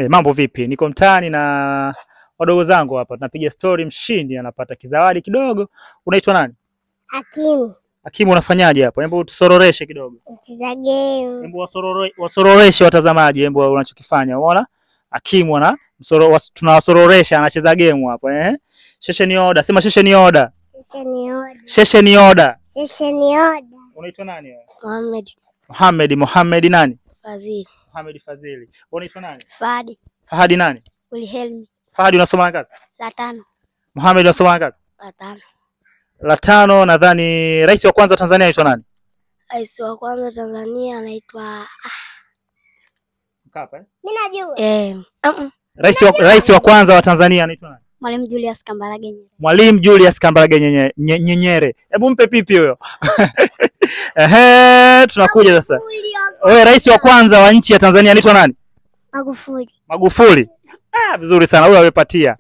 Mambo vipi? Niko mtaani na wadogo zangu hapa. Tunapiga story, mshindi anapata kizawadi kidogo. Unaitwa nani? Hakimu. Hakimu, unafanyaje hapa? Hebu tusororeshe kidogo. Mcheza game. Hebu wasororeshe watazamaji, hebu unachokifanya. Unaona? Hakimu ana tunawasororesha, anacheza game hapa Sheshe ni order. Sema sheshe ni order. Sheshe ni order. Sheshe ni order. Sheshe ni order. Unaitwa nani wewe? Mohamed nani? Fazili. Mohamed Fazili. Unaitwa nani? Fahadi nani? Ulihelmi. Fahadi unasoma ngapi? La 5. Mohamed unasoma ngapi? La 5. La 5. Nadhani rais wa kwanza Tanzania anaitwa nani? Rais wa kwanza Tanzania anaitwa Mkapa Mimi najua. Rais wa kwanza wa Tanzania anaitwa nani? Mwalimu Julius Kambarage Nyerere. Mwalimu Julius Kambarage Nyerere. Hebu mpe pipi huyo. Tunakuja sasa. Wewe rais wa kwanza wa nchi ya Tanzania anaitwa nani? Magufuli. Vizuri sana. Huyo amepatia.